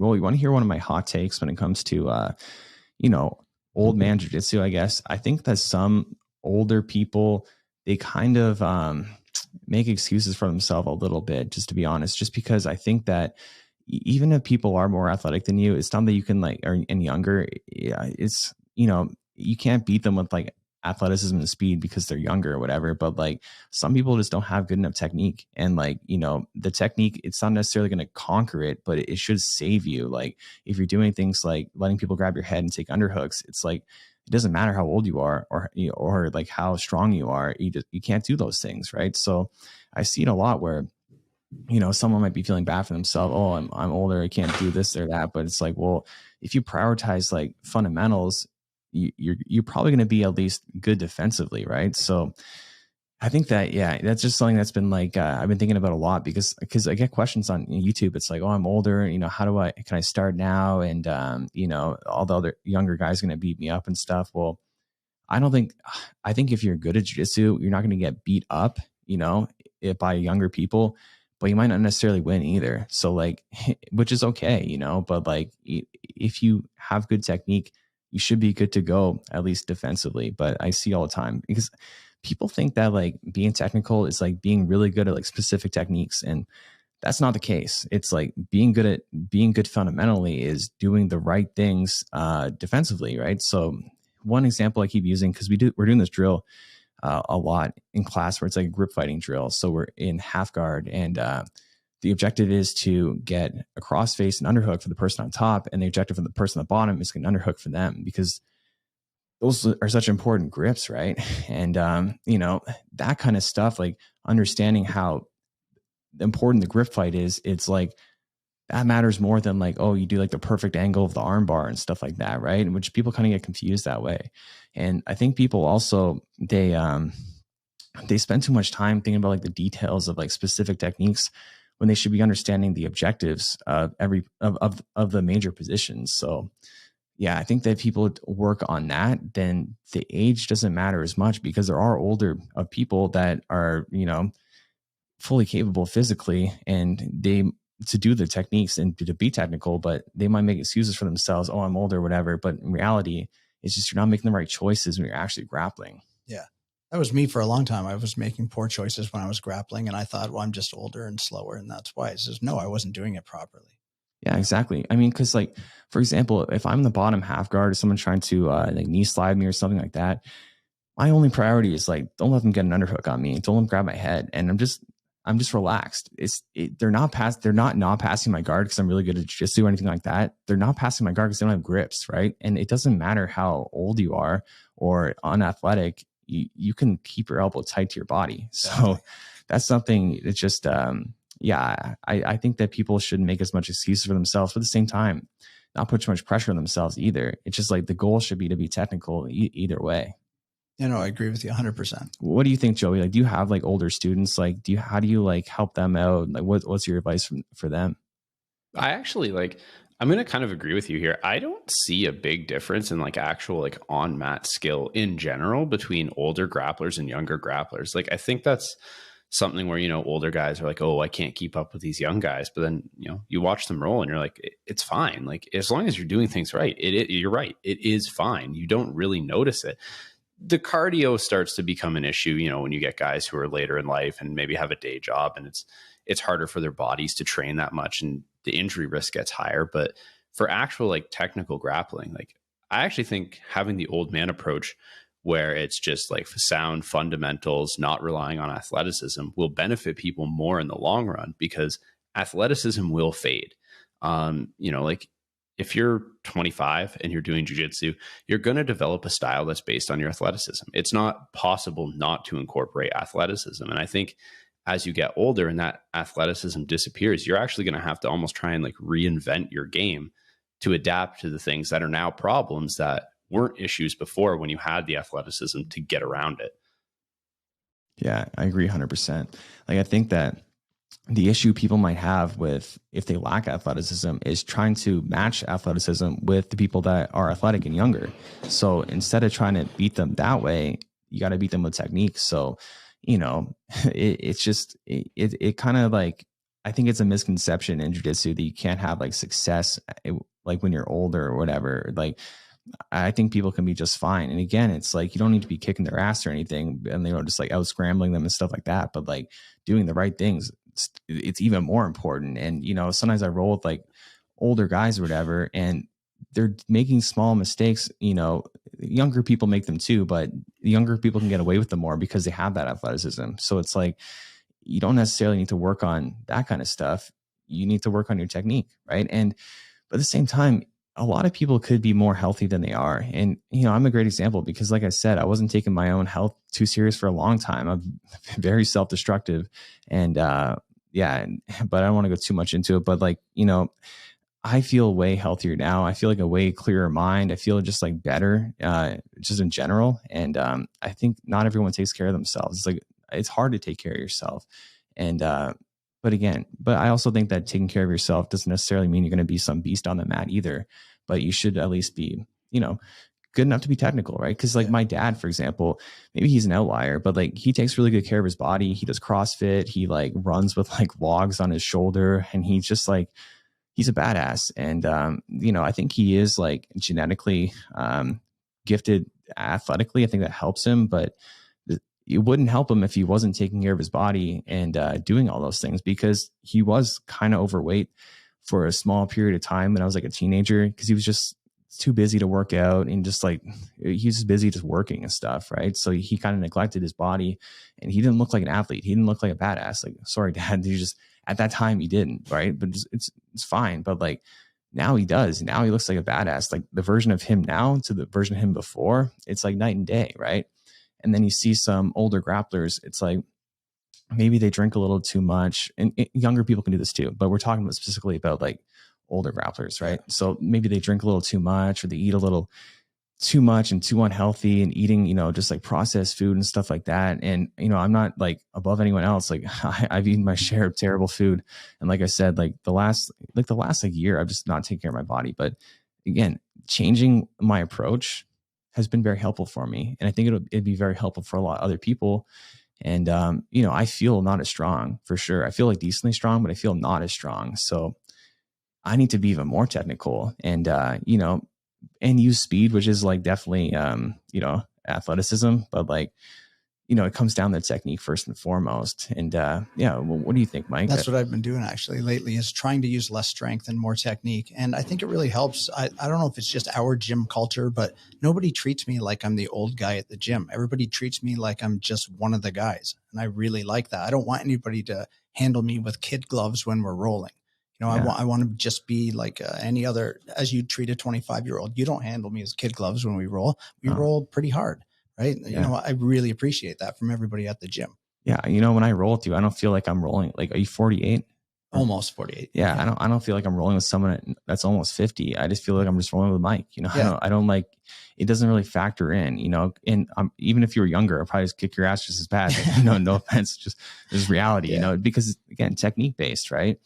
well, you want to hear one of my hot takes when it comes to, old man jiu-jitsu, I guess. I think that some older people, they kind of make excuses for themselves a little bit, just to be honest, just because I think that even if people are more athletic than you, it's not that you can and younger, it's, you can't beat them with like athleticism and speed because they're younger or whatever. But like some people just don't have good enough technique, and like, the technique, it's not necessarily going to conquer it, but it should save you. Like if you're doing things like letting people grab your head and take underhooks, it's like, it doesn't matter how old you are or like how strong you are. You can't do those things. Right. So I see it a lot where, someone might be feeling bad for themselves. Oh, I'm older, I can't do this or that. But it's like, well, if you prioritize like fundamentals, you're probably going to be at least good defensively, right? So I think that, yeah, that's just something that's been like I've been thinking about a lot because I get questions on YouTube. It's like, oh, I'm older, can I start now? And all the other younger guys are going to beat me up and stuff. Well, I think if you're good at jiu-jitsu, you're not going to get beat up, by younger people, but you might not necessarily win either. So like, which is okay, but like if you have good technique, you should be good to go, at least defensively. But I see all the time because people think that like being technical is like being really good at like specific techniques. And that's not the case. It's like being good fundamentally is doing the right things defensively, right? So one example I keep using, because we're doing this drill a lot in class where it's like a grip fighting drill. So we're in half guard, and the objective is to get a crossface and underhook for the person on top, and the objective for the person on the bottom is to get an underhook for them, because those are such important grips, right? And that kind of stuff, like understanding how important the grip fight is, it's like that matters more than like, oh, you do like the perfect angle of the arm bar and stuff like that, right? In which people kind of get confused that way. And I think people also they spend too much time thinking about like the details of like specific techniques when they should be understanding the objectives of of the major positions. So yeah, I think that if people work on that, then the age doesn't matter as much, because there are older people that are, fully capable physically, and they to do the techniques and to be technical, but they might make excuses for themselves. Oh, I'm older, whatever. But in reality, it's just, you're not making the right choices when you're actually grappling. Yeah. That was me for a long time. I was making poor choices when I was grappling, and I thought, well, I'm just older and slower, and that's why. It says, no, I wasn't doing it properly. Yeah, exactly. I mean, because like, for example, if I'm the bottom half guard or someone trying to like knee slide me or something like that, my only priority is like, don't let them get an underhook on me. Don't let them grab my head. And I'm just relaxed. They're not passing my guard because I'm really good at jiu-jitsu or anything like that. They're not passing my guard because they don't have grips, right? And it doesn't matter how old you are or unathletic. You can keep your elbow tight to your body. So that's something that's just, I think that people shouldn't make as much excuses for themselves, but at the same time, not put too much pressure on themselves either. It's just like the goal should be to be technical either way. I agree with you 100%. What do you think, Joey? Like, do you have like older students? Like, how do you like help them out? Like, what's your advice for them? I actually I'm going to kind of agree with you here. I don't see a big difference in like actual like on mat skill in general between older grapplers and younger grapplers. Like, I think that's something where, older guys are like, oh, I can't keep up with these young guys. But then, you watch them roll and you're like, it's fine. Like, as long as you're doing things right, you're right. It is fine. You don't really notice it. The cardio starts to become an issue, when you get guys who are later in life and maybe have a day job, and it's harder for their bodies to train that much, and the injury risk gets higher. But for actual like technical grappling, like, I actually think having the old man approach, where it's just like sound fundamentals, not relying on athleticism, will benefit people more in the long run, because athleticism will fade. Like, if you're 25 and you're doing jiu-jitsu, you're going to develop a style that's based on your athleticism. It's not possible not to incorporate athleticism. And I think as you get older and that athleticism disappears, you're actually going to have to almost try and like reinvent your game to adapt to the things that are now problems that weren't issues before when you had the athleticism to get around it. Yeah, I agree 100%. Like, I think that the issue people might have with, if they lack athleticism, is trying to match athleticism with the people that are athletic and younger. So instead of trying to beat them that way, you got to beat them with technique. So, it's just, it kind of like I think it's a misconception in jiu-jitsu that you can't have like success like when you're older or whatever. Like, I think people can be just fine. And again, it's like, you don't need to be kicking their ass or anything and, you know, just like out scrambling them and stuff like that. But like doing the right things, it's even more important. And, you know, sometimes I roll with like older guys or whatever, and they're making small mistakes. You know, younger people make them too, but younger people can get away with them more because they have that athleticism. So it's like, you don't necessarily need to work on that kind of stuff. You need to work on your technique. Right. And but at the same time, a lot of people could be more healthy than they are. And, you know, I'm a great example because like I said, I wasn't taking my own health too serious for a long time. I'm very self-destructive and, yeah, but I don't want to go too much into it, but like, you know, I feel way healthier now. I feel like a way clearer mind. I feel just like better, just in general. And, I think not everyone takes care of themselves. It's like, it's hard to take care of yourself. And, but I also think that taking care of yourself doesn't necessarily mean you're going to be some beast on the mat either, but you should at least be, you know, good enough to be technical, right? Because like my dad, for example, maybe he's an outlier, but like he takes really good care of his body. He does CrossFit. He like runs with like logs on his shoulder, and he's just like, he's a badass. And, you know, I think he is like genetically gifted athletically. I think that helps him, but it wouldn't help him if he wasn't taking care of his body and doing all those things, because he was kind of overweight for a small period of time when I was like a teenager, because he was just too busy to work out and just like he was just busy just working and stuff, right? So he kind of neglected his body, and he didn't look like an athlete. He didn't look like a badass. Like, sorry, Dad, he just at that time he didn't, right? But it's fine. But like now he does. Now he looks like a badass. Like the version of him now to the version of him before, it's like night and day, right? And then you see some older grapplers, it's like maybe they drink a little too much, and younger people can do this too, but we're talking about specifically about like older grapplers, right? So maybe they drink a little too much, or they eat a little too much and too unhealthy, and eating, you know, just like processed food and stuff like that. And, you know, I'm not like above anyone else. Like I've eaten my share of terrible food. And like I said, like the last like year, I've just not taken care of my body. But again, changing my approach has been very helpful for me. And I think it'd be very helpful for a lot of other people. And, you know, I feel not as strong for sure. I feel like decently strong, but I feel not as strong. So I need to be even more technical and, you know, and use speed, which is like definitely, you know, athleticism, but like, you know, it comes down to technique first and foremost. And yeah, well, what do you think, Mike? That's what I've been doing actually lately, is trying to use less strength and more technique. And I think it really helps. I don't know if it's just our gym culture, but nobody treats me like I'm the old guy at the gym. Everybody treats me like I'm just one of the guys. And I really like that. I don't want anybody to handle me with kid gloves when we're rolling. You know, I want to just be like any other, as you treat a 25-year-old. You don't handle me as kid gloves when we roll. We roll pretty hard. Right. You know, I really appreciate that from everybody at the gym. Yeah. You know, when I roll with you, I don't feel like I'm rolling. Like, are you 48? Almost 48. Yeah. I don't feel like I'm rolling with someone that's almost 50. I just feel like I'm just rolling with Mike. You know, I don't like, it doesn't really factor in, you know, and even if you were younger, I'll probably just kick your ass just as bad. You know, no offense, just reality, you know, because again, technique based, right?